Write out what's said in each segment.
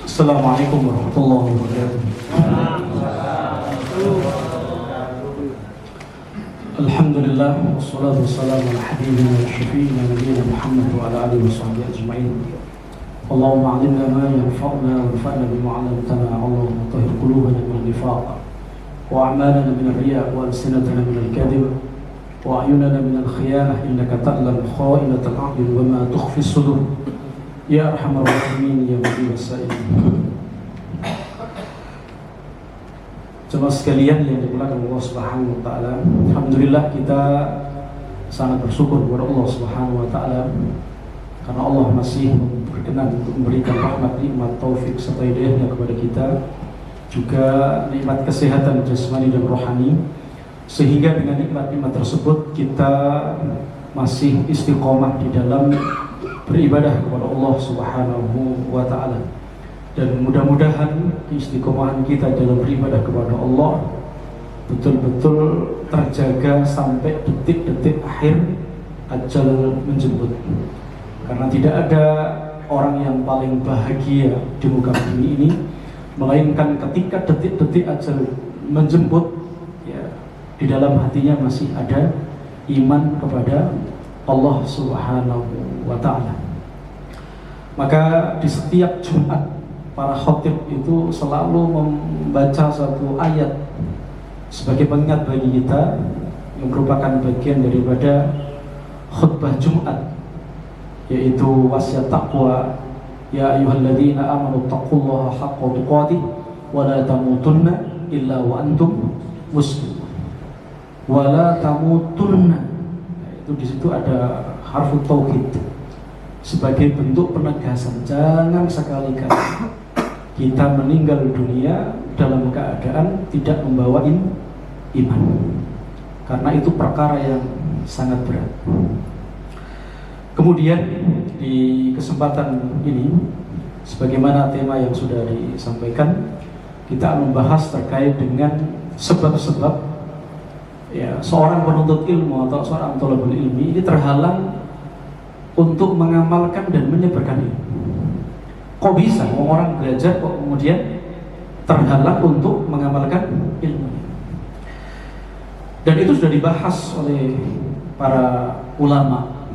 Assalamualaikum warahmatullahi wabarakatuh. Alhamdulillah wassalatu wassalamu ala habibina wa syafi'ina nabiyina Muhammad wa ala alihi wa sahbihi ajma'in. Allahumma 'allimna ma yanfa'una wanfa'na bima 'allamtana. Allahumma tahhir qulubana min nifaq wa a'malana min ar-riya' wa alsinatana min al-kadhib wa a'yunana min al-khiyanah innaka ta'lamu kha'inatal a'yun wa ma tukhfi as-sudur. Ya arhamar rahimin ya mujibas sa'ilin. Jemaah sekalian yang dimuliakan Allah Subhanahu wa taala, alhamdulillah kita sangat bersyukur kepada Allah Subhanahu wa taala karena Allah masih berkenan untuk memberikan rahmat, nikmat, taufik serta hidayahnya kepada kita, juga nikmat kesehatan jasmani dan rohani, sehingga dengan nikmat-nikmat tersebut kita masih istiqomah di dalam beribadah kepada Allah Subhanahu wa taala. Dan mudah-mudahan istiqomahan kita dalam beribadah kepada Allah betul-betul terjaga sampai detik-detik akhir ajal menjemput. Karena tidak ada orang yang paling bahagia di muka bumi ini melainkan ketika detik-detik ajal menjemput, ya, di dalam hatinya masih ada iman kepada Allah Subhanahu wa ta'ala. Maka di setiap Jumat para khatib itu selalu membaca satu ayat sebagai pengingat bagi kita yang merupakan bagian daripada khutbah Jumat, yaitu wasiat taqwa. Ya ayyuhalladzina amanu taqullaha haqqa tuqatih wa la tamutunna illa wa antum muslimun. Wa la tamutunna, itu di situ ada harfu taukid sebagai bentuk penegasan, jangan sekali-kali kita meninggal dunia dalam keadaan tidak membawa iman, karena itu perkara yang sangat berat. Kemudian di kesempatan ini, sebagaimana tema yang sudah disampaikan, kita membahas terkait dengan sebab-sebab, ya, seorang penuntut ilmu atau seorang thalabul ilmi ini terhalang untuk mengamalkan dan menyebarkan ilmu. Kok bisa orang belajar kok kemudian terhalang untuk mengamalkan ilmu? Dan itu sudah dibahas oleh para ulama,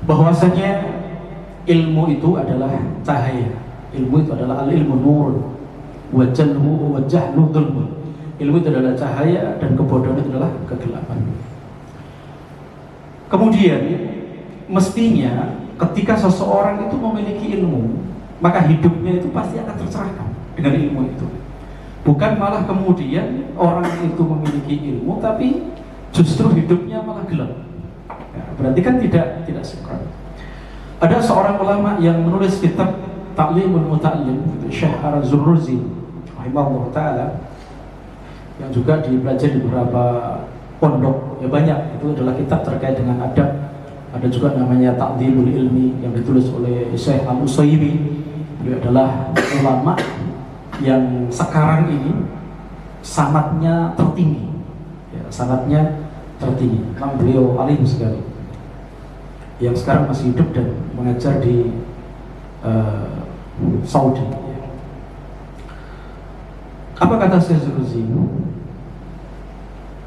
bahwasanya ilmu itu adalah cahaya, ilmu itu adalah al-ilmu nur wa jahlu dhulm. Ilmu itu adalah cahaya dan kebodohan itu adalah kegelapan. Kemudian mestinya ketika seseorang itu memiliki ilmu, maka hidupnya itu pasti akan tercerahkan dengan ilmu itu. Bukan malah kemudian orang itu memiliki ilmu tapi justru hidupnya malah gelap. Ya, berarti kan tidak sukar. Ada seorang ulama yang menulis kitab Ta'limul Muta'allim, Syekh Ar-Zurruzi rahimahullah ta'ala, yang juga dipelajari di beberapa pondok, ya banyak. Itu adalah kitab terkait dengan adab. Ada juga namanya Ta'dhibul Ilmi yang ditulis oleh Syekh Al-Utsaimin. Beliau adalah ulama yang sekarang ini sanadnya tertinggi, ya, sanadnya tertinggi. Memang beliau alim sekali, yang sekarang masih hidup dan mengajar di Saudi. Apa kata Syekh Zurruzi?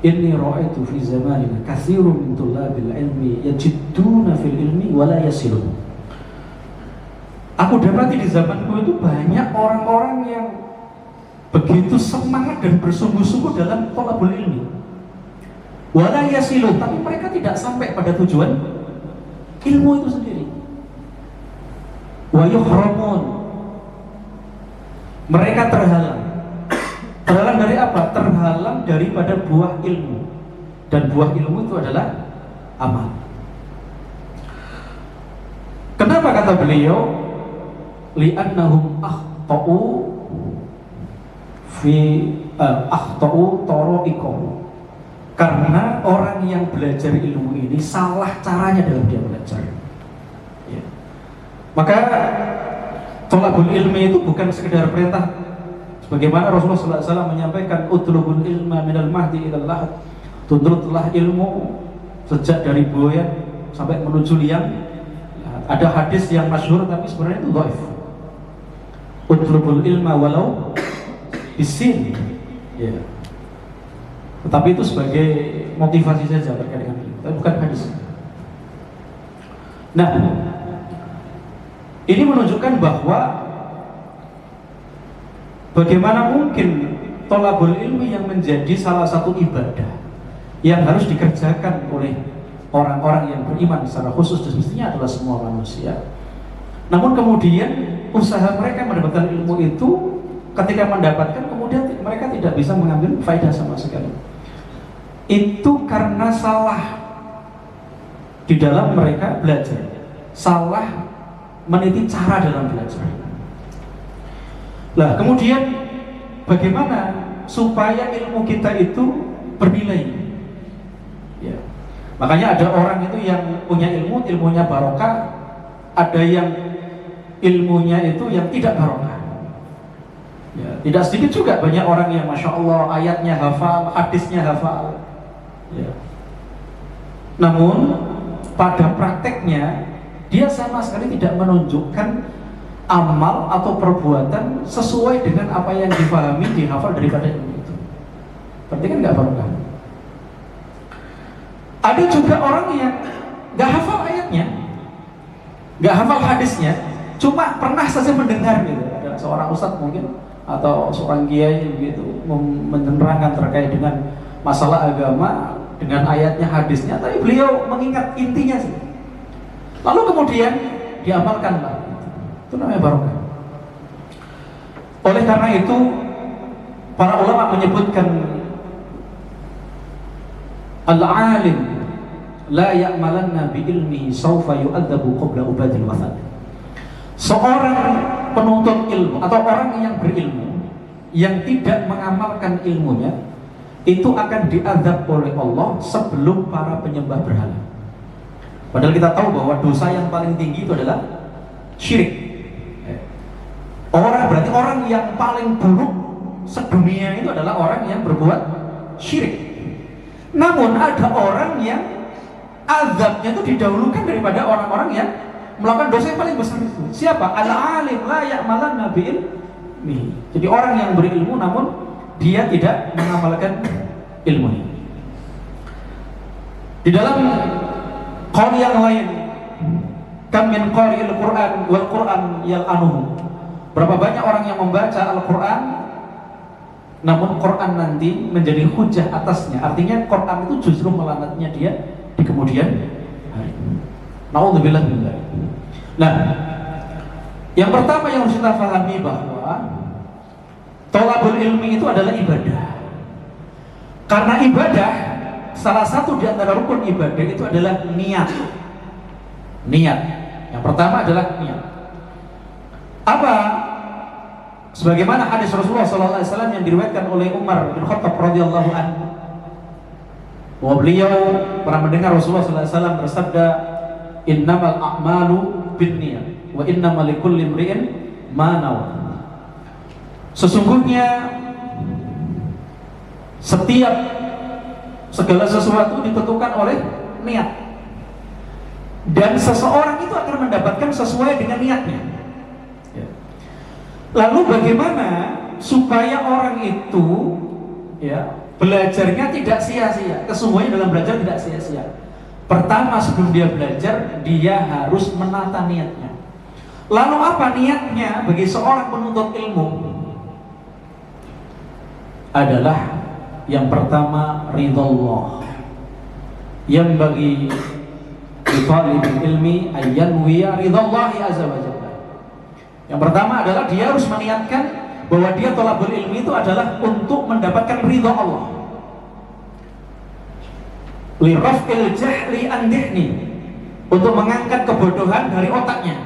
Inni ra'aitu fi zamanina katsirun min tullabil ilmi yajidduna fil ilmi wa la yasilun. Aku dapati di zamanku itu banyak orang-orang yang begitu semangat dan bersungguh-sungguh dalam thalabul ilmi. Wa la yasilun, tapi mereka tidak sampai pada tujuan ilmu itu sendiri. Wa yuhramun, mereka terhalang. Terhalang dari apa? Terhalang daripada buah ilmu. Dan buah ilmu itu adalah amal. Kenapa kata beliau? Li'annahum akhta'u tara'iqahum. Karena orang yang belajar ilmu ini salah caranya dalam dia belajar. Ya. Maka thalabul ilmi itu bukan sekedar perintah. Bagaimana Rasulullah SAW menyampaikan utlubul ilma minal mahdi ilal lahad, tuntutlah ilmu sejak dari buayan sampai menuju liang. ada hadis yang masyhur tapi sebenarnya itu dhaif. Utlubul ilma walau bisin. Ya. Tetapi itu sebagai motivasi saja terkait dengan ilmu, tapi bukan hadis. Nah, ini menunjukkan bahwa bagaimana mungkin thalabul ilmi yang menjadi salah satu ibadah yang harus dikerjakan oleh orang-orang yang beriman secara khusus, dan mestinya adalah semua manusia. Namun kemudian usaha mereka mendapatkan ilmu itu, ketika mendapatkan kemudian mereka tidak bisa mengambil faedah sama sekali. Itu karena salah di dalam mereka belajar, salah meniti cara dalam belajar. Nah, kemudian bagaimana supaya ilmu kita itu bernilai? Ya. Makanya ada orang itu yang punya ilmu, ilmunya barokah. Ada yang ilmunya itu yang tidak barokah. Ya, tidak sedikit juga banyak orang yang masya Allah ayatnya hafal, hadisnya hafal. Ya. Namun pada prakteknya dia sama sekali tidak menunjukkan amal atau perbuatan sesuai dengan apa yang dipahami, dihafal daripada ilmu itu. Berarti kan nggak barokah. Ada juga orang yang nggak hafal ayatnya, nggak hafal hadisnya, cuma pernah saja mendengar gitu. Ada seorang ustadz mungkin atau seorang kiai begitu menerangkan terkait dengan masalah agama dengan ayatnya, hadisnya, tapi beliau mengingat intinya sih. Lalu kemudian diamalkan lah. Itu namanya barokah. Oleh karena itu para ulama menyebutkan al-alim la ya'malanna bi ilmihi sawfa yu'adzabu qabla ubadil wathan. Seorang penuntut ilmu atau orang yang berilmu yang tidak mengamalkan ilmunya itu akan diazab oleh Allah sebelum para penyembah berhala. Padahal kita tahu bahwa dosa yang paling tinggi itu adalah syirik. Berarti orang yang paling buruk sedunia itu adalah orang yang berbuat syirik. Namun ada orang yang azabnya itu didahulukan daripada orang-orang yang melakukan dosa yang paling besar itu. Siapa? Al-alim la ya'malanna bi ilmihi. Jadi orang yang berilmu namun dia tidak mengamalkan ilmunya. Di dalam qaul yang lain, kam min qari'il Qur'an wal Qur'an yal'anuhu. Berapa banyak orang yang membaca Al-Quran namun Quran nanti menjadi hujah atasnya. Artinya Quran itu justru melaknatnya dia di kemudian hari. Na'udzubillah min dzalik. Nah, yang pertama yang harus kita pahami bahwa thalabul ilmi itu adalah ibadah. Karena ibadah, salah satu di antara rukun ibadah itu adalah niat. Niat. Yang pertama adalah niat. Apa? Sebagaimana hadis Rasulullah SAW yang diriwayatkan oleh Umar bin Khattab radhiyallahu anhu, bahwa beliau pernah mendengar Rasulullah SAW bersabda, innamal a'malu binniyat wa innamal likulli imri'in ma nawa. Sesungguhnya setiap segala sesuatu ditentukan oleh niat, dan seseorang itu akan mendapatkan sesuai dengan niatnya. Lalu bagaimana supaya orang itu belajarnya tidak sia-sia? Kesungguhnya dalam belajar tidak sia-sia. Pertama, sebelum dia belajar, dia harus menata niatnya. Lalu apa niatnya bagi seorang penuntut ilmu? Adalah yang pertama ridhallah. Yang bagi talibul ilmi ayyanwiya ridhallahi azza wa jalla. Yang pertama adalah dia harus meniatkan bahwa dia thalabul ilmi itu adalah untuk mendapatkan ridha Allah. Li raf'il jahli an dhihni, untuk mengangkat kebodohan dari otaknya.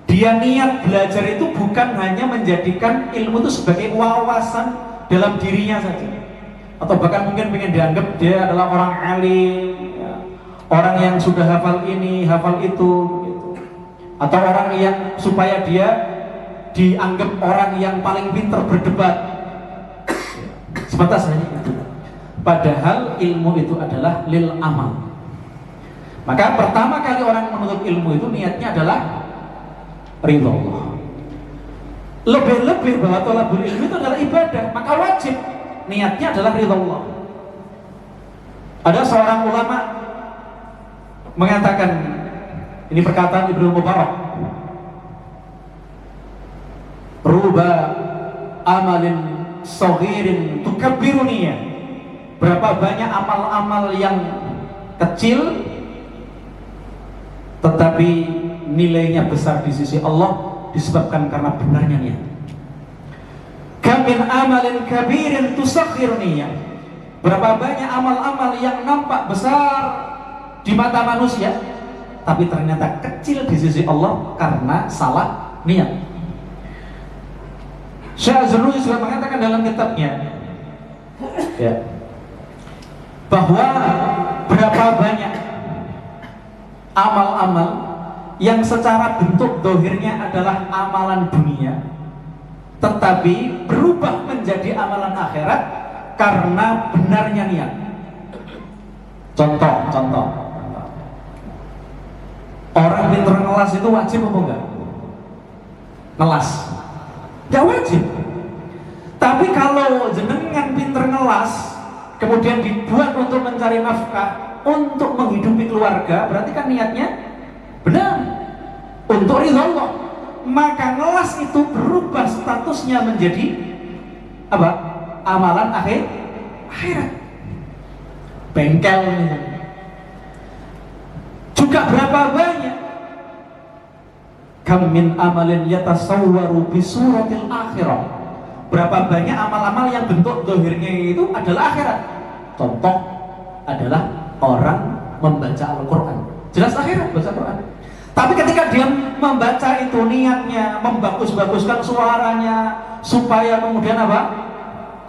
Dia niat belajar itu bukan hanya menjadikan ilmu itu sebagai wawasan dalam dirinya saja, atau bahkan mungkin ingin dianggap dia adalah orang alim, orang yang sudah hafal ini, hafal itu, atau orang yang supaya dia dianggap orang yang paling pintar berdebat. Sebatas hanya itu. Padahal ilmu itu adalah lil amal. Maka pertama kali orang menuntut ilmu itu niatnya adalah ridha Allah. Lebih-lebih bahwa thalabul ilmi itu adalah ibadah, maka wajib niatnya adalah ridha Allah. Ada seorang ulama mengatakan, ini perkataan Ibnu Mubarak, ruba amalin saghirin tukabbiruniyah, berapa banyak amal-amal yang kecil tetapi nilainya besar di sisi Allah disebabkan karena benarnya niat. Kam min amalin kabirin tusakhiruniyah, berapa banyak amal-amal yang nampak besar di mata manusia tapi ternyata kecil di sisi Allah karena salah niat. Syekh Az-Zarnuji juga mengatakan dalam kitabnya ya, bahwa berapa banyak amal-amal yang secara bentuk dohirnya adalah amalan dunia tetapi berubah menjadi amalan akhirat karena benarnya niat. Contoh orang pintar ngelas itu wajib apa enggak? Ngelas enggak wajib. Tapi kalau jenengan pintar ngelas kemudian dibuat untuk mencari nafkah, untuk menghidupi keluarga, berarti kan niatnya benar untuk ridha Allah. Maka ngelas itu berubah statusnya menjadi apa? Amalan akhirat. Bengkel juga berapa banyak kam min amalin yatasawwaru bi suratil akhirah, berapa banyak amal-amal yang bentuk dohirnya itu adalah akhirat. Contoh adalah orang membaca Al-Quran, jelas akhirat baca Quran. Tapi ketika dia membaca itu niatnya membagus-baguskan suaranya supaya kemudian apa?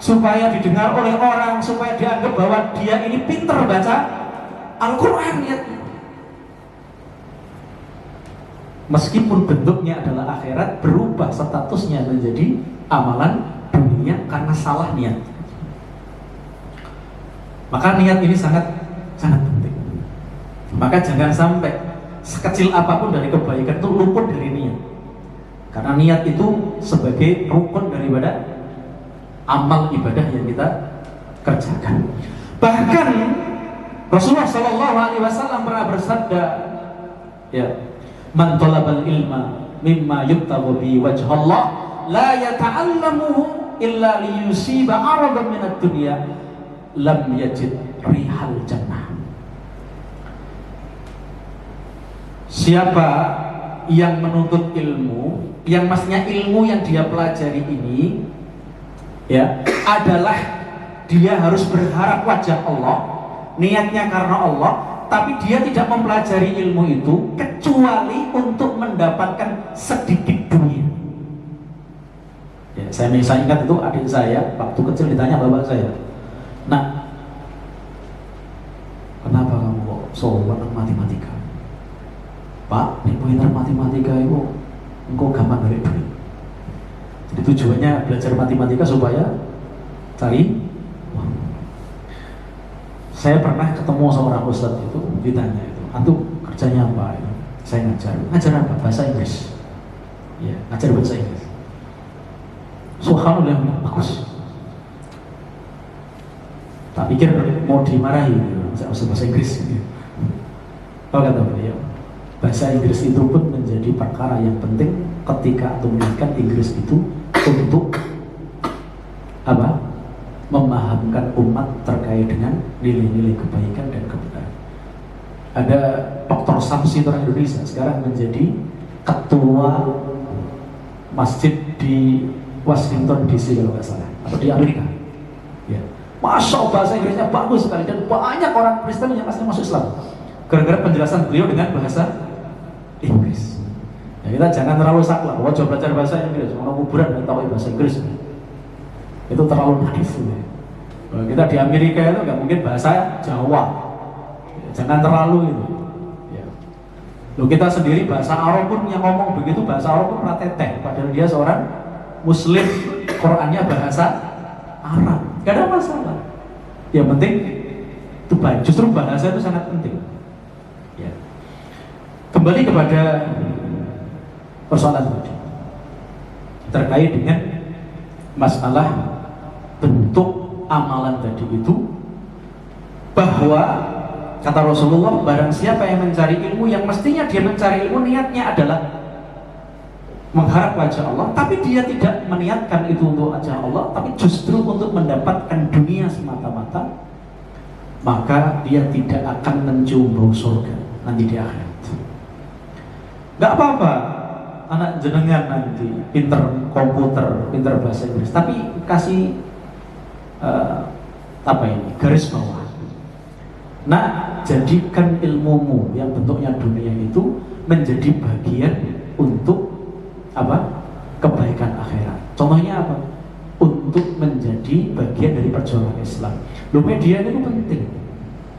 Supaya didengar oleh orang, supaya dianggap bahwa dia ini pinter baca Al-Quran niatnya. Meskipun bentuknya adalah akhirat, berubah statusnya menjadi amalan dunia karena salah niat. Maka niat ini sangat penting. Maka jangan sampai sekecil apapun dari kebaikan itu luput dari niat. Karena niat itu sebagai rukun daripada amal ibadah yang kita kerjakan. Bahkan Rasulullah SAW pernah bersabda, ya, man talabal ilma mimma yubtaghu bi wajhallah la yata'allamuhu illa liyusiba 'aradan minad dunya lam yajid rihal jannah. Siapa yang menuntut ilmu, yang maksudnya ilmu yang dia pelajari ini ya adalah dia harus berharap wajah Allah, niatnya karena Allah, tapi dia tidak mempelajari ilmu itu kecuali untuk mendapatkan sedikit dunia. Ya, saya ingat itu adik saya waktu kecil ditanya bapak saya, "Nak, kenapa kamu kok sowan matematika?" "Pak, nek pinter matematika itu engkau gampang dari duit." Jadi tujuannya belajar matematika supaya cari uang. Saya pernah ketemu seorang ustadz itu, ditanya itu, "Antum kerjanya apa?" Itu. Saya ngajar apa? Bahasa Inggris. Ya, ngajar bahasa Inggris. Subhanallah, bagus. Tak pikir mau dimarahi, bahasa Inggris. Apa kata beliau? Bahasa Inggris itu pun menjadi perkara yang penting ketika antum melihat Inggris itu untuk apa? Memahamkan umat terkait dengan nilai-nilai kebaikan dan kebenaran. Ada Dr. Samsi orang Indonesia sekarang menjadi ketua masjid di Washington DC kalau nggak salah, atau di Amerika. Ya. Masya Allah bahasa Inggrisnya bagus sekali dan banyak orang Kristen yang asli masuk Islam gara-gara penjelasan beliau dengan bahasa Inggris. Ya, kita jangan terlalu saklek, wajib belajar bahasa Inggris, orang kuburan dan tahu bahasa Inggris. Itu terlalu naif. Ya. Kita di Amerika itu nggak mungkin bahasa Jawa. Ya, jangan terlalu itu. Ya. Loh, kita sendiri bahasa Arab pun yang ngomong begitu bahasa Arab pun rateteh, padahal dia seorang Muslim, Qurannya bahasa Arab, gak ada masalah. Yang penting itu baik. Justru bahasa itu sangat penting. Ya. Kembali kepada persoalan tadi terkait dengan masalah bentuk amalan tadi itu, bahwa kata Rasulullah, barang siapa yang mencari ilmu, yang mestinya dia mencari ilmu niatnya adalah mengharap wajah Allah, tapi dia tidak meniatkan itu untuk wajah Allah, tapi justru untuk mendapatkan dunia semata-mata, maka dia tidak akan mencium bau surga nanti di akhirat. Gak apa-apa anak jenengan nanti pinter komputer, pinter bahasa Inggris, tapi kasih garis bawah. Nah, jadikan ilmumu yang bentuknya dunia itu menjadi bagian untuk kebaikan akhirat. Contohnya apa? Untuk menjadi bagian dari perjuangan Islam. Loh, media itu penting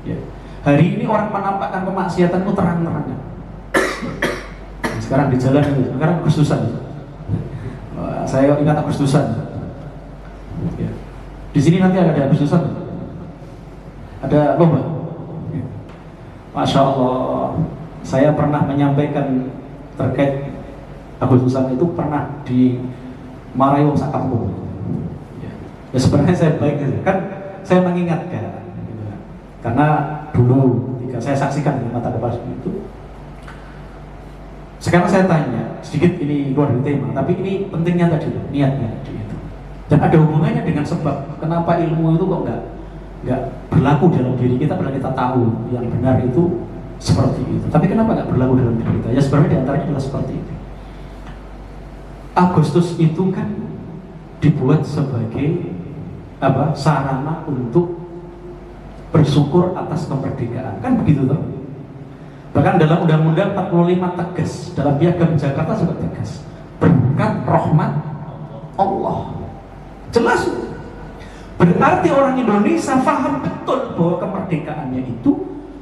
ya. Hari ini orang menampakkan kemaksiatanmu terang-terangan. Sekarang di jalan itu, sekarang Agustusan. Saya ingat Agustusan ya. Di sini nanti ada Agustusan, ada lomba ya. Masya Allah, saya pernah menyampaikan terkait Agustusan itu, pernah dimarahi wong sak kampung ya. Ya sebenarnya saya baik gitu. Kan saya mengingatkan gitu. Karena dulu ketika saya saksikan di mata kepala itu, sekarang saya tanya sedikit, ini keluar dari tema, tapi ini pentingnya tadi niatnya tadi itu. Dan ada hubungannya dengan sebab kenapa ilmu itu kok nggak berlaku dalam diri kita, padahal kita tahu yang benar itu seperti itu. Tapi kenapa nggak berlaku dalam diri kita? Ya sebenarnya diantaranya adalah seperti itu. Agustus itu kan dibuat sebagai sarana untuk bersyukur atas kemerdekaan, kan begitu toh? Bahkan dalam Undang-Undang 45 tegas, dalam Piagam Jakarta juga tegas, berkat rahmat Allah. Jelas. Berarti orang Indonesia paham betul bahwa kemerdekaannya itu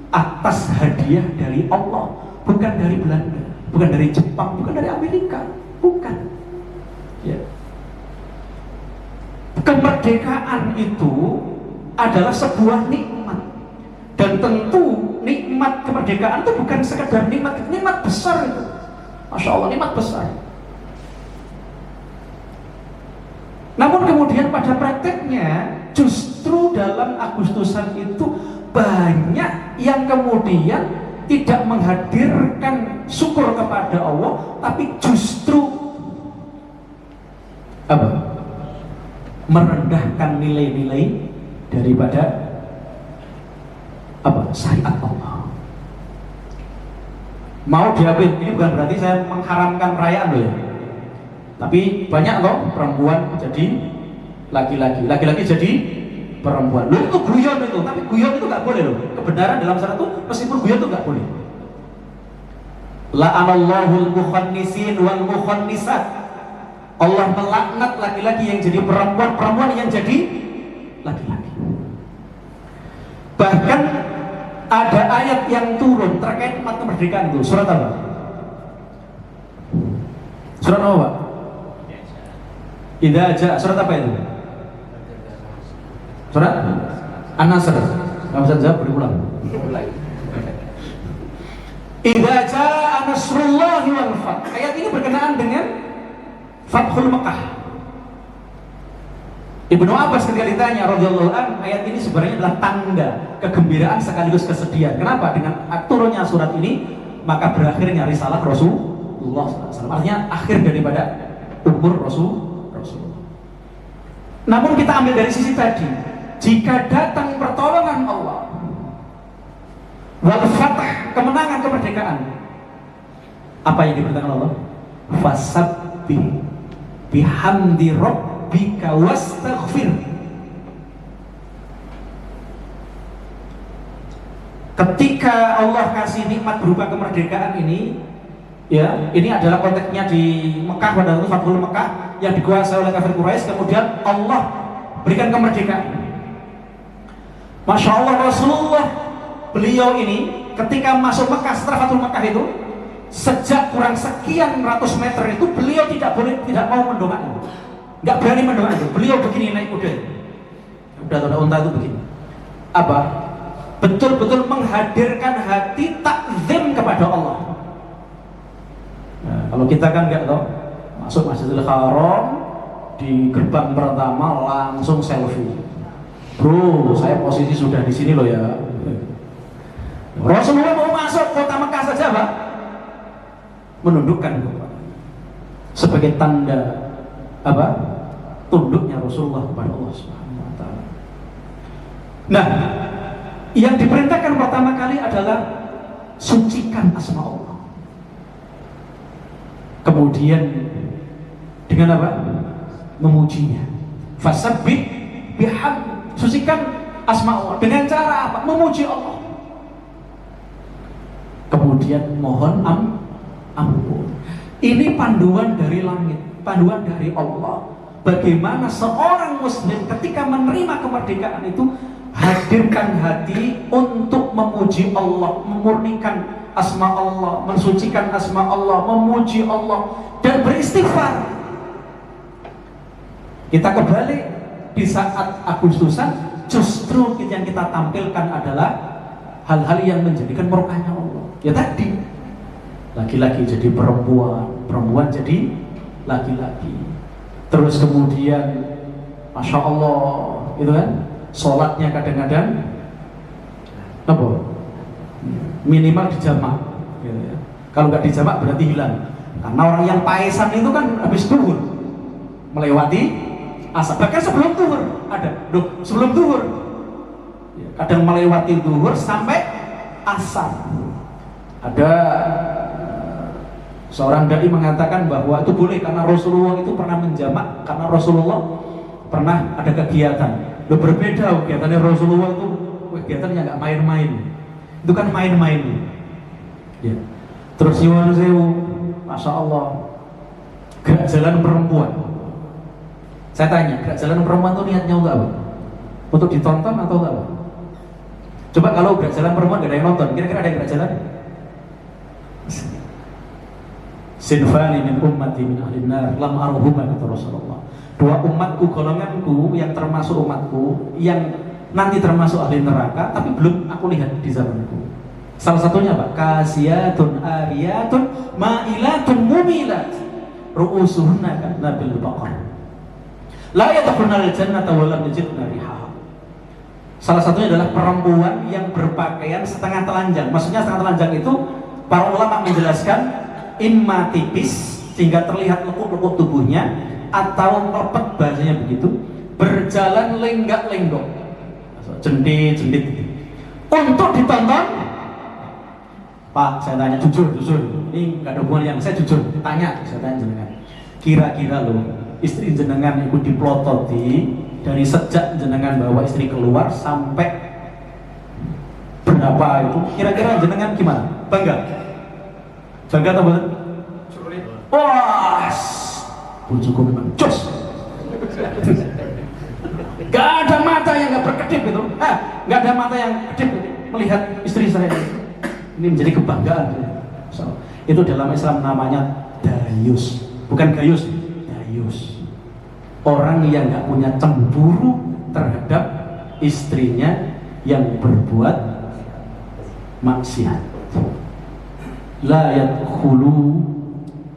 atas hadiah dari Allah, bukan dari Belanda, bukan dari Jepang, bukan dari Amerika, bukan. Ya. Kemerdekaan itu adalah sebuah nikmat, dan tentu nikmat kemerdekaan itu bukan sekedar nikmat besar itu. Masya Allah, nikmat besar. Namun kemudian pada prakteknya justru dalam Agustusan itu banyak yang kemudian tidak menghadirkan syukur kepada Allah, tapi justru merendahkan nilai-nilai daripada syariat Allah. Mau diambil, ini bukan berarti saya mengharamkan perayaan loh ya. Tapi banyak loh perempuan jadi laki-laki, laki-laki jadi perempuan. Loh itu guyon itu, tapi guyon itu nggak boleh loh. Kebenaran dalam syariat itu meskipun guyon itu nggak boleh. La'anallahul mukhannisin wal mukhannisat. Allah melaknat laki-laki yang jadi perempuan, perempuan yang jadi laki-laki. Bahkan ada ayat yang turun terkait umat kemerdekaan itu. Surat apa? Surat apa, Pak? Idza jaa, surat apa itu? Surat An-Nasr. Kamu bisa jawab, boleh ulang. Idza jaa nasrullahi wal fath. Ayat ini berkenaan dengan Fathul Mekah. Ibnu Abbas ketika ditanya radhiyallahu an, ayat ini sebenarnya adalah tanda kegembiraan sekaligus kesedihan. Kenapa? Dengan turunnya surat ini maka berakhirnya risalah Rasulullah SAW. Artinya akhir daripada umur Rasulullah. Namun kita ambil dari sisi tadi, jika datang pertolongan Allah, wal fath, kemenangan kemerdekaan, apa yang diberitakan Allah? Fasabbih bihamdi rabbika wastaghfir. Ketika Allah kasih nikmat berupa kemerdekaan ini, ya, ini adalah konteksnya di Mekah pada waktu Fathul Mekah yang dikuasai oleh kafir Quraisy, kemudian Allah berikan kemerdekaan. Masya Allah, Rasulullah beliau ini ketika masuk Mekah setelah Fathul Mekah itu, sejak kurang sekian ratus meter itu beliau tidak mau mendoakan, nggak berani mendoakan itu. Beliau begini naik kuda, udah unta itu begini. Apa? Betul-betul menghadirkan hati takzim kepada Allah. Nah, kalau kita kan enggak toh, masuk Masjidil Haram di gerbang pertama langsung selfie. Bro, saya posisi sudah di sini loh ya. Rasulullah mau masuk kota Mekah saja, Pak, menundukkan sebagai tanda apa? Tunduknya Rasulullah kepada Allah Subhanahu wa taala. Nah, yang diperintahkan pertama kali adalah sucikan asma Allah. Kemudian dengan apa? Memujinya. Fasabbih bihamd, sucikan asma Allah dengan cara apa? Memuji Allah. Kemudian mohon ampun. Ini panduan dari langit, panduan dari Allah. Bagaimana seorang muslim ketika menerima kemerdekaan itu hadirkan hati untuk memuji Allah, memurnikan asma Allah, mensucikan asma Allah, memuji Allah dan beristighfar. Kita kembali di saat Agustusan, justru yang kita tampilkan adalah hal-hal yang menjadikan murkanya Allah. Ya tadi, laki-laki jadi perempuan, perempuan jadi laki-laki. Terus kemudian, Masya Allah, gitu kan? Sholatnya kadang-kadang apa? Minimal dijamak, gitu ya. Kalau nggak dijamak berarti hilang. Karena orang yang paesan itu kan habis duhur melewati asar. Bahkan sebelum duhur ada, sebelum duhur kadang melewati duhur sampai asar. Ada seorang dai mengatakan bahwa itu boleh karena Rasulullah itu pernah menjamak, karena Rasulullah pernah ada kegiatan. Berbeda kegiatannya Rasulullah itu kegiatannya nggak main-main. Itu kan main-main. Ya. Terus Yuhan Sewu, Masya Allah, gerak jalan perempuan. Saya tanya, gerak jalan perempuan itu niatnya untuk apa? Untuk ditonton atau untuk apa? Coba kalau gerak jalan perempuan gak ada yang nonton, kira-kira ada yang gerak jalan? Sinfani min ummati min ahlin nar lam arhuma, kata Rasulullah. Dua umatku, golonganku yang termasuk umatku yang nanti termasuk ahli neraka, tapi belum aku lihat di zamanku. Salah satunya apa? Kasiyatun ariyatun ma'ilatun mumilat ru'usuhunna kanabil baqar la yadkhulunal jannata wa lam yajidna rihaha. Salah satunya adalah perempuan yang berpakaian setengah telanjang. Maksudnya setengah telanjang itu para ulama menjelaskan imma tipis sehingga terlihat lekuk-lekuk tubuhnya, atau melepet, bahasanya begitu, berjalan lenggak-lenggok, jendit-jendit untuk ditonton. Pak, saya tanya jujur, ini nggak ada hubungan yang saya jujur tanya jenengan, kira-kira loh istri jenengan ikut diplototi dari sejak jenengan bawa istri keluar sampai berapa itu, kira-kira jenengan gimana? Bangga atau betul? Wah, bujuku memang jos. Gak ada mata yang gak berkedip gitu. Gak ada mata yang kedip melihat istri saya. Ini menjadi kebanggaan. So, itu dalam Islam namanya dayus, bukan gayus, dayus. Orang yang gak punya cemburu terhadap istrinya yang berbuat maksiat. La yadkhulu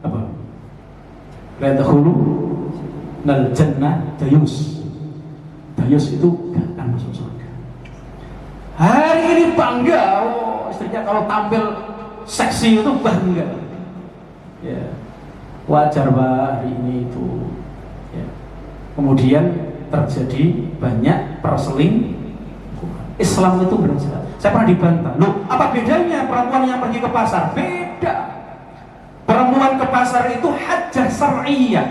apa? La yadkhulu nal jannah dayus. Dayus itu gak akan masuk surga. Hari ini bangga, istrinya kalau tampil seksi itu bangga. Ya, wajar Pak hari ini itu. Ya. Kemudian terjadi banyak perseling. Islam itu benar. Saya pernah dibantah. Loh, apa bedanya perempuan yang pergi ke pasar? Beda. Perempuan ke pasar itu hajjah syar'iyyah.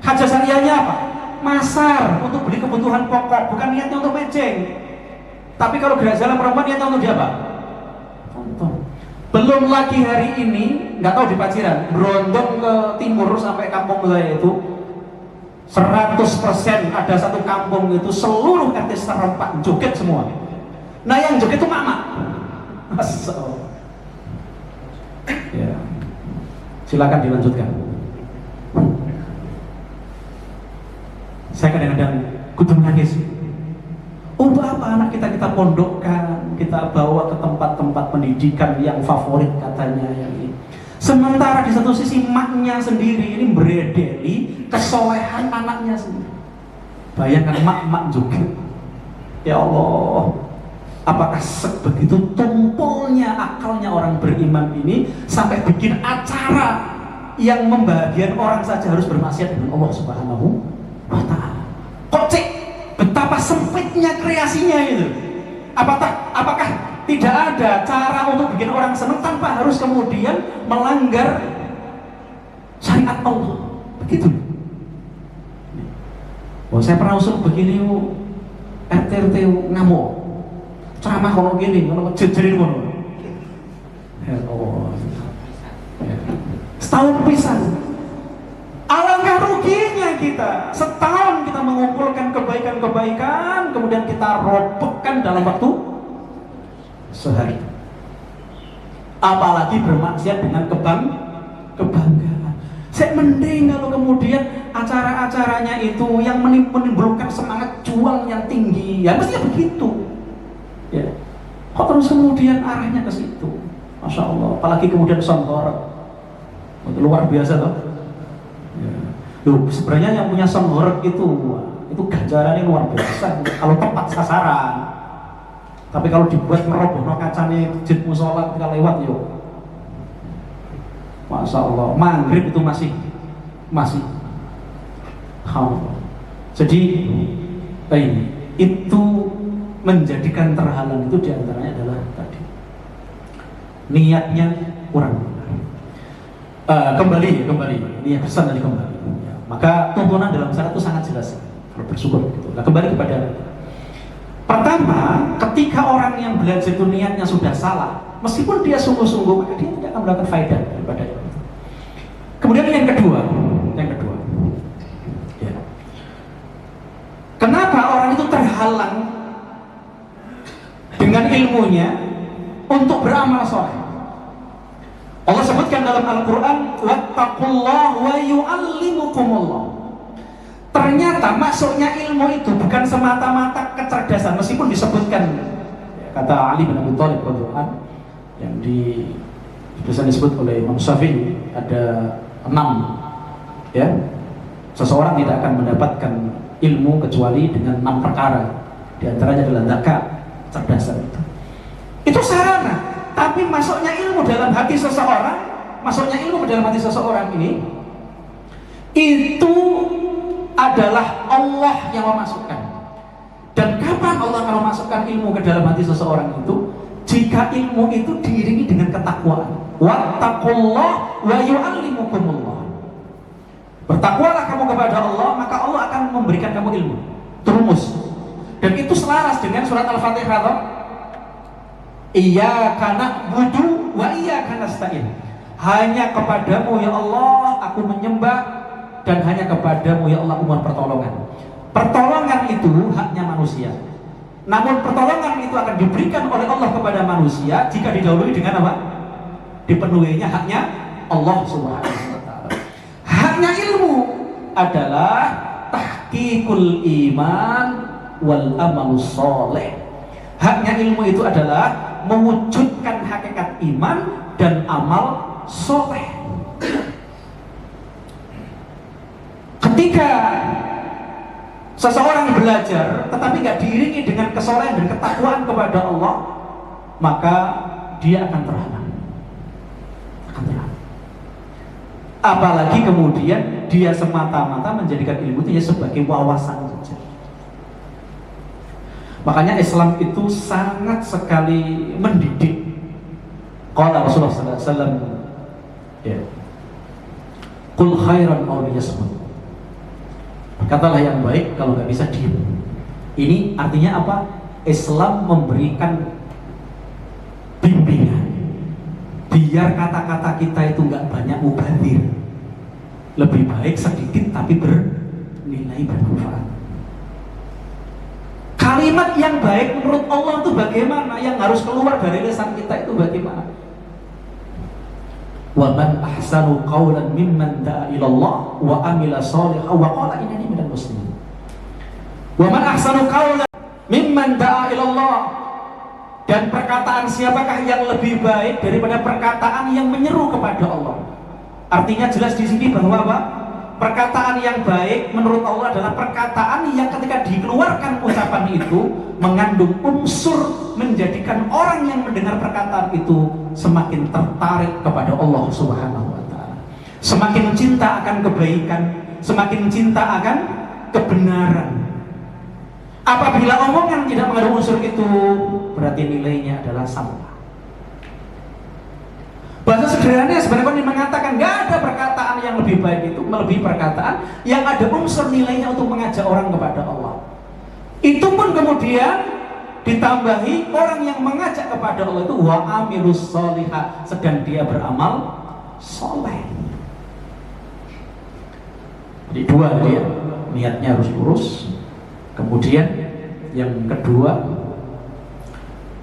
Hajjah syar'iyyahnya apa? Masar untuk beli kebutuhan pokok, bukan niatnya untuk mejeng. Tapi kalau gerak jalan perempuan niatnya untuk dia apa? Tonton. Belum lagi hari ini, nggak tahu di Paciran, berondong ke timur sampai kampung saya itu 100% ada satu kampung itu seluruh RT serempak joget semua. Nah yang joget itu mama. Ya. Silakan dilanjutkan. Saya kadang-kadang kudu menangis. Untuk apa anak kita pondokkan, kita bawa ke tempat-tempat pendidikan yang favorit katanya yang ini. Sementara di satu sisi maknya sendiri ini beredeli kesolehan anaknya sendiri. Bayangkan mak juga. Ya Allah, apakah sebegitu tumpulnya akalnya orang beriman ini sampai bikin acara yang membahagiakan orang saja harus bermaksiat dengan Allah Subhanahu wa Ta'ala? Kocek, betapa sempitnya kreasinya itu. Apakah tidak ada cara untuk bikin orang senang tanpa harus kemudian melanggar syariat Allah? Begitu. Oh, saya pernah usul begini, RT ngamuk, ceramah kalau gini, kalau jejerin kono. Ya Allah. Setahun pisan. Alangkah ruginya kita. Setahun kita mengumpulkan kebaikan-kebaikan, kemudian kita robohkan dalam waktu sehari. Apalagi bermaksiat dengan kebanggaan. Saya mending kalau kemudian acara-acaranya itu yang menimbulkan semangat juang yang tinggi, ya mestinya begitu. Ya. Kok terus kemudian arahnya ke situ? Masya Allah. Apalagi kemudian songgorek, luar biasa toh. Ya. Loh, sebenarnya yang punya songgorek itu ganjarannya luar biasa kalau tepat sasaran. Tapi kalau dibuat merobohno kacanya masjid musola kita lewat yuk. Masya Allah, maghrib itu masih jadi itu menjadikan terhalang itu diantaranya adalah tadi niatnya kurang benar. Kembali niat pesan tadi kembali ya. Maka tuntunan dalam syariat itu sangat jelas kalau bersyukur gitu. Nah, kembali kepada pertama, ketika orang yang belajar itu niatnya sudah salah, meskipun dia sungguh-sungguh, maka dia tidak akan mendapatkan faedah daripada itu. Kemudian yang kedua, ya. Kenapa orang itu terhalang dengan ilmunya untuk beramal soleh? Allah sebutkan dalam Al-Quran, wattaqullah wa yu'allimukumullah. Ternyata masuknya ilmu itu bukan semata-mata kecerdasan, meskipun disebutkan, kata Ali bin Abi Thalib radhiyallahu yang disebut oleh Imam Syafi'i ada 6, ya, seseorang tidak akan mendapatkan ilmu kecuali dengan 6 perkara. Di antaranya adalah zakat, kecerdasan itu sarana. Tapi masuknya ilmu dalam hati seseorang, ini itu adalah Allah yang memasukkan. Dan kapan Allah akan memasukkan ilmu ke dalam hati seseorang itu? Jika ilmu itu diiringi dengan ketakwaan. Wattaqullah wa yu'allimukumullah. Bertakwalah kamu kepada Allah, maka Allah akan memberikan kamu ilmu. Terumus. Dan itu selaras dengan surat Al-Fatihah. Iyyaka na'budu wa iyyaka nasta'in. Hanya kepadamu ya Allah aku menyembah, dan hanya kepadamu ya Allah aku mohon pertolongan. Pertolongan itu haknya manusia. Namun pertolongan itu akan diberikan oleh Allah kepada manusia jika didahului dengan apa? Dipenuhinya haknya Allah Subhanahu wa Ta'ala. Haknya ilmu adalah tahqiqul iman wal amalus sholeh. Haknya ilmu itu adalah mewujudkan hakikat iman dan amal soleh. Ketika seseorang belajar tetapi nggak diiringi dengan kesolehan dan ketakwaan kepada Allah, maka dia akan terhalang. Apalagi kemudian dia semata-mata menjadikan ilmu itu ya sebagai wawasan saja. Makanya Islam itu sangat sekali mendidik. Qala Rasulullah sallallahu alaihi wasallam, ya, qul khairan aw liyasmut. Katalah yang baik, kalau nggak bisa diam. Ini artinya apa? Islam memberikan bimbingan biar kata-kata kita itu nggak banyak mubadir, lebih baik sedikit tapi bernilai bermanfaat. Kalimat yang baik menurut Allah itu bagaimana? Yang harus keluar dari lisan kita itu bagaimana? Wa man ahsanu qawlan mimman da'a ila Allah wa amila shalihan wa qala innani minal muslimin. Wa man ahsanu qawlan mimman da'a ila Allah Dan perkataan siapakah yang lebih baik daripada perkataan yang menyeru kepada Allah? Artinya jelas di sini bahwa apa? Perkataan yang baik menurut Allah adalah perkataan yang ketika dikeluarkan ucapan itu mengandung unsur menjadikan orang yang mendengar perkataan itu semakin tertarik kepada Allah Subhanahu wa Ta'ala, semakin cinta akan kebaikan, semakin cinta akan kebenaran. Apabila omongan tidak mengandung unsur itu, berarti nilainya adalah sampah. Bahasa sederhananya sebenarnya mengatakan nggak ada perkataan yang lebih baik itu melebihi perkataan yang ada unsur nilainya untuk mengajak orang kepada Allah. Itu pun kemudian ditambahi orang yang mengajak kepada Allah itu wa amilus sholihat, sedang dia beramal soleh. Jadi dua dia, niatnya harus lurus. Kemudian yang kedua,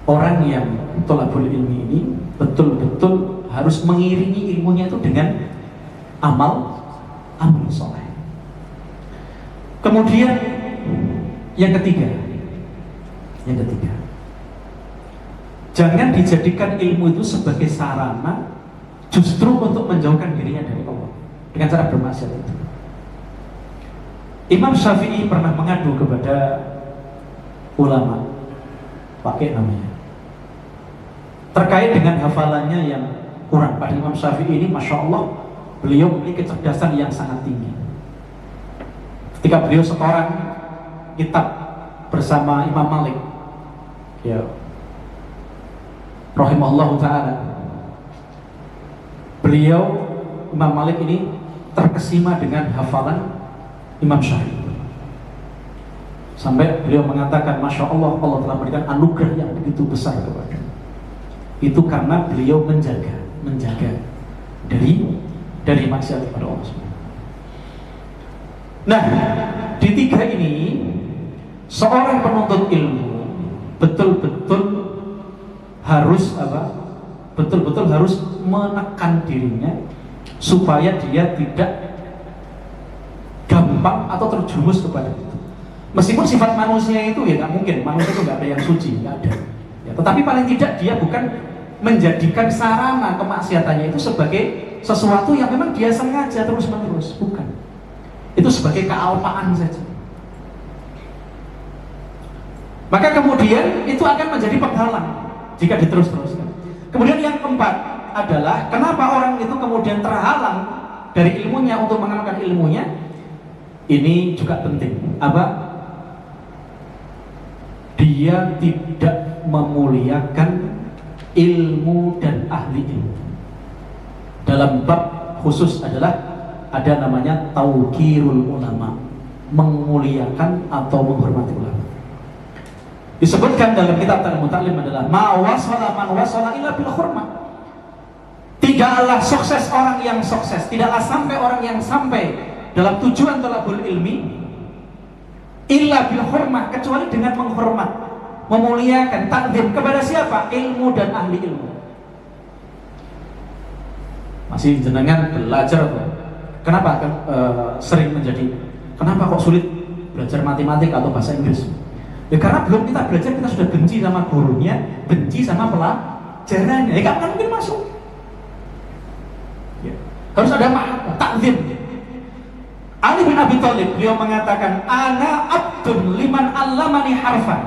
orang yang thalabul ilmi ini betul-betul harus mengiringi ilmunya itu dengan amal soleh. Kemudian yang ketiga, jangan dijadikan ilmu itu sebagai sarana justru untuk menjauhkan dirinya dari Allah dengan cara bermaksiat itu. Imam Syafi'i pernah mengadu kepada ulama, pakai namanya, terkait dengan hafalannya yang kurang. Pada Imam Syafi'i ini, Masya Allah, beliau memiliki kecerdasan yang sangat tinggi. Ketika beliau setoran kitab bersama Imam Malik, ya, rahimahullahu ta'ala, beliau, Imam Malik ini terkesima dengan hafalan Imam Syafi'i, sampai beliau mengatakan, Masya Allah, Allah telah memberikan anugerah yang begitu besar kepada. Itu karena beliau menjaga dari maksiat kepada Allah. Nah, di tiga ini seorang penuntut ilmu betul-betul harus betul-betul harus menekan dirinya supaya dia tidak gampang atau terjerumus kepada itu. Meskipun sifat manusia itu ya nggak mungkin, manusia itu nggak ada yang suci, nggak ada. Ya, tetapi paling tidak dia bukan menjadikan sarana kemaksiatannya itu sebagai sesuatu yang memang dia sengaja terus-menerus, bukan. Itu sebagai kealpaan saja. Maka kemudian itu akan menjadi penghalang jika diterus-teruskan. Kemudian yang keempat adalah kenapa orang itu kemudian terhalang dari ilmunya untuk mengamalkan ilmunya. Ini juga penting. Apa? Dia tidak memuliakan ilmu dan ahli ilmu. Dalam bab khusus adalah ada namanya tauqirul ulama, memuliakan atau menghormati ulama. Disebutkan dalam kitab Al-Muta'allim adalah ma wasala man wasala illa bil hurmah. Tidaklah sukses orang yang sukses, tidaklah sampai orang yang sampai dalam tujuan thalabul ilmi illa bil hurmah, kecuali dengan menghormat, memuliakan, takdim kepada siapa? Ilmu dan ahli ilmu. Masih jenengan belajar kok. Kenapa sering menjadi kenapa kok sulit belajar matematika atau bahasa Inggris? Ya karena belum kita belajar kita sudah benci sama gurunya, benci sama pelajarannya. Ya kan mungkin masuk. Ya. Harus ada takdim. Ali bin Abi Thalib beliau mengatakan, ana abdun liman allamani harfan.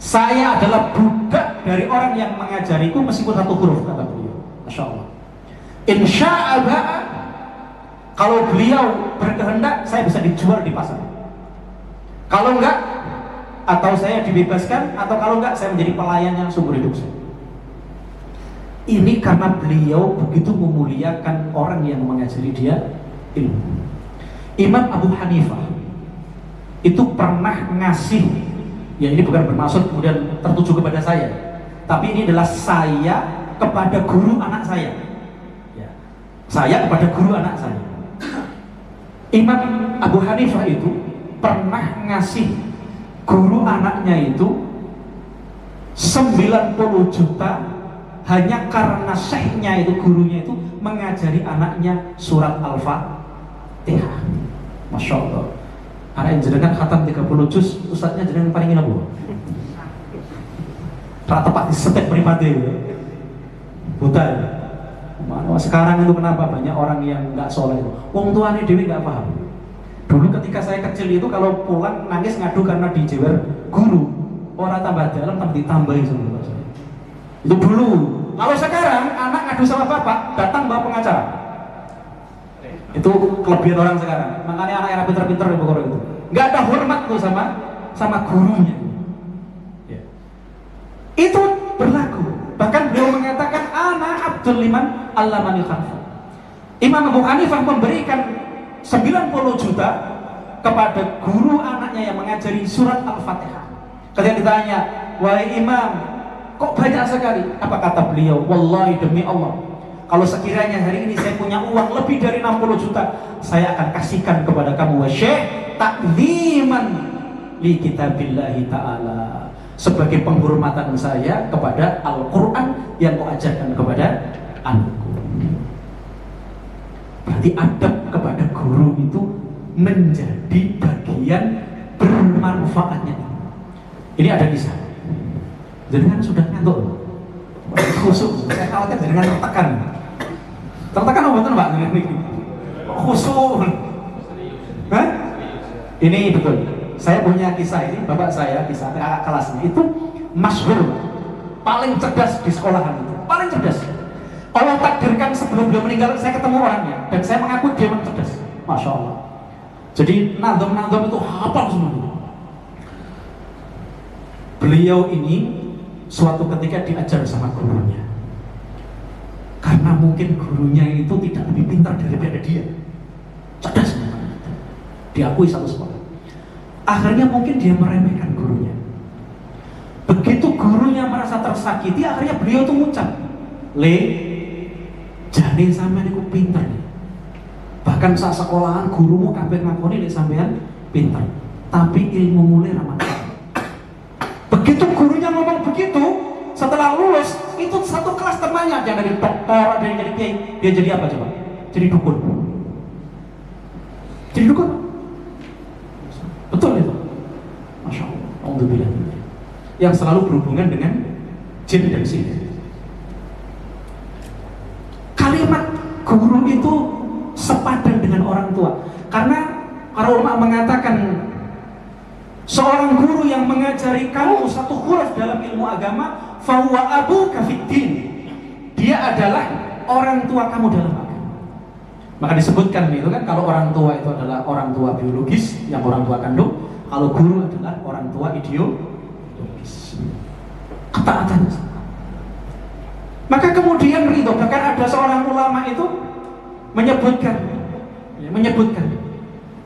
Saya adalah budak dari orang yang mengajariku meskipun satu huruf, kata beliau. Masya Allah. Insya'aba, kalau beliau berkehendak saya bisa dijual di pasar. Kalau enggak, atau saya dibebaskan, atau kalau enggak saya menjadi pelayan yang seumur hidup saya. Ini karena beliau begitu memuliakan orang yang mengajari dia ilmu. Imam Abu Hanifah itu pernah ngasih, ya ini bukan bermaksud kemudian tertuju kepada saya, tapi ini adalah saya kepada guru anak saya, ya, saya kepada guru anak saya. Imam Abu Hanifah itu pernah ngasih guru anaknya itu 90 juta hanya karena syekhnya itu, gurunya itu mengajari anaknya surat Al-Fatihah. Masya Allah. Anak yang jenengan khatam 30 juz, ustadznya jenengan paling ingat bu. rata pati setek pribadi ya. Buta ya. Sekarang itu kenapa banyak orang yang nggak soleh itu? Wong tuane dewi nggak paham. Dulu ketika saya kecil itu kalau pulang nangis ngadu karena dijewer guru, orang tambah dalam tambah ditambahin sama saya. Itu dulu. Kalau sekarang anak ngadu sama bapak, datang bawa pengacara. Itu kelebihan orang sekarang. Makanya anak yang pinter-pinter di pokoknya itu. Nggak ada hormat tuh sama gurunya. Ya. Itu berlaku. Bahkan beliau mengatakan ana Abdul liman allamani khalfa. Imam Abu Hanifah memberikan 90 juta kepada guru anaknya yang mengajari surat Al-Fatihah. Ketika ditanya, wahai imam, kok banyak sekali? Apa kata beliau? Wallahi demi Allah, kalau sekiranya hari ini saya punya uang lebih dari 60 juta, saya akan kasihkan kepada kamu, wa syekh, takliman li kitabillahi ta'ala, sebagai penghormatan saya kepada Al-Quran yang kau ajarkan kepada anakku. Berarti adab kepada guru itu menjadi bagian bermanfaatnya. Ini ada kisah. Jenengan sudah ngantuk, khusuk. Saya khawatir jenengan tertekan. Tertekan apa betul Pak? Khusuk. Hah? Ini betul. Saya punya kisah ini, bapak saya kisah kakak kelasnya itu masyhur, paling cerdas di sekolahan itu, paling cerdas. Allah takdirkan sebelum beliau meninggal saya ketemu orangnya dan saya mengaku dia memang cerdas, masya Allah. Jadi nadom itu hafal semua. Beliau ini suatu ketika diajar sama gurunya, karena mungkin gurunya itu tidak lebih pintar daripada dia, cerdas memang. Diakui satu sekolah. Akhirnya mungkin dia meremehkan gurunya. Begitu gurunya merasa tersakiti, akhirnya beliau tuh ngucap, le, jane sampean iku pinter. Bahkan saat sekolahan gurumu kabeh ngakoni nek sampean pinter, tapi ilmu mulai ramah. Begitu gurunya ngomong begitu, setelah lulus itu satu kelas temannya, dia dari dokter, ada yang jadi kiai, dia jadi apa coba? Jadi dukun. Jadi dukun. Betul itu. Masya Allah. Alhamdulillah. Yang selalu berhubungan dengan jin dan sihir. Kalimat guru itu sepadan dengan orang tua. Karena para ulama mengatakan seorang guru yang mengajari kamu satu huruf dalam ilmu agama, fahuwa abuka fiddin. Dia adalah orang tua kamu dalam agama. Maka disebutkan itu kan, kalau orang tua itu adalah orang tua biologis yang orang tua kandung, kalau guru adalah orang tua ideologis. Ketaatan. Maka kemudian ridho, bahkan ada seorang ulama itu menyebutkan,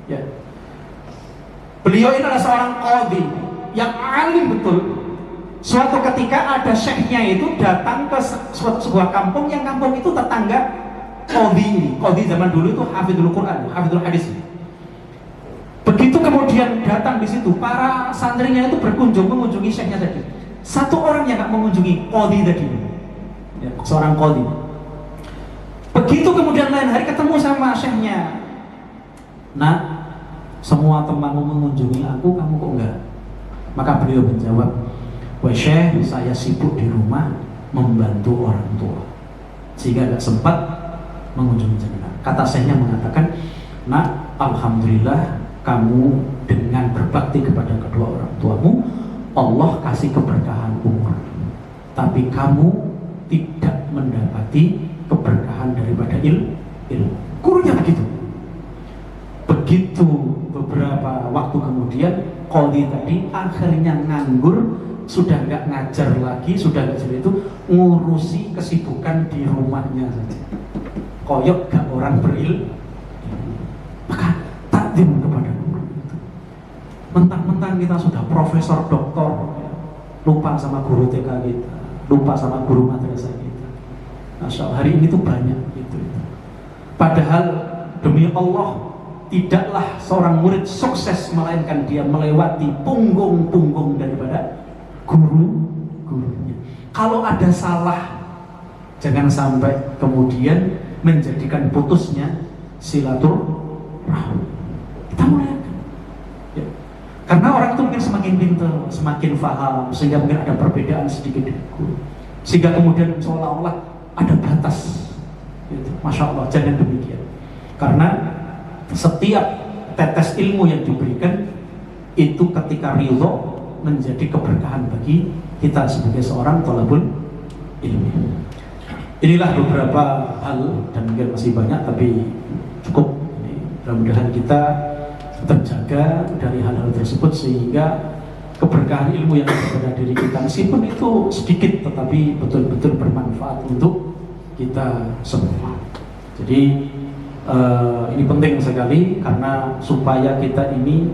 ya, beliau ini adalah seorang qadhi yang alim betul. Suatu ketika ada syekhnya itu datang ke sebuah kampung, yang kampung itu tetangga qadhi zaman dulu itu hafidhul Quran, hafidhul hadis. Begitu kemudian datang di situ, para santrinya itu mengunjungi syekhnya tadi. Satu orang yang nggak mengunjungi qadhi tadi, ya, seorang qadhi. Begitu kemudian lain hari ketemu sama syekhnya, nah, semua temanmu mengunjungi aku, kamu kok enggak? Maka beliau menjawab, wah syekh, saya sibuk di rumah membantu orang tua, sehingga nggak sempat mengunjungi jenengan. Kata syekhnya mengatakan, nah, alhamdulillah kamu dengan berbakti kepada kedua orang tuamu, Allah kasih keberkahan umur, tapi kamu tidak mendapati keberkahan daripada ilmu. Gurunya begitu. Begitu beberapa waktu kemudian, qadhi tadi akhirnya nganggur, sudah nggak ngajar lagi, sudah nggak jadi itu, ngurusi kesibukan di rumahnya saja. Koyok gak orang berilmu. Maka takdim kepada guru itu. Mentang-mentang kita sudah profesor, doktor, ya, lupa sama guru TK kita, lupa sama guru madrasah kita. Masya Allah, hari ini tuh banyak itu. Padahal demi Allah, tidaklah seorang murid sukses melainkan dia melewati punggung-punggung daripada guru-gurunya. Kalau ada salah, jangan sampai kemudian menjadikan putusnya silaturahmi. Kita mulai, ya. Karena orang itu mungkin semakin pintar, semakin paham, sehingga mungkin ada perbedaan sedikit dengan guru, sehingga kemudian seolah-olah ada batas gitu. Masya Allah, jangan demikian. Karena setiap tetes ilmu yang diberikan itu ketika ridho menjadi keberkahan bagi kita sebagai seorang thalabul ilmi. Inilah beberapa hal, dan mungkin masih banyak, tapi cukup. Mudah-mudahan kita terjaga dari hal-hal tersebut sehingga keberkahan ilmu yang ada pada diri kita, meskipun itu sedikit, tetapi betul-betul bermanfaat untuk kita semua. Jadi ini penting sekali, karena supaya kita ini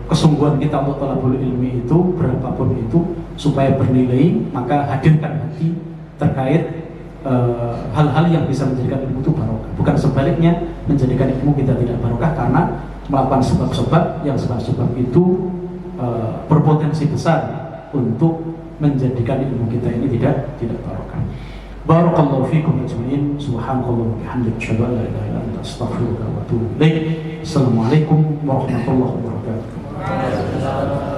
kesungguhan kita untuk thalabul ilmi itu berapapun itu supaya bernilai, maka hadirkan hati terkait hal-hal yang bisa menjadikan ilmu itu barokah, bukan sebaliknya menjadikan ilmu kita tidak barokah karena melakukan sebab-sebab yang sebab-sebab itu berpotensi besar untuk menjadikan ilmu kita ini tidak barokah. Barakallahu fikum ajmain. Subhanallahi wa bihamdihi, asyhadu an la ilaha illa anta, astaghfiruka wa atubu ilaik. Assalamualaikum warahmatullahi wabarakatuh.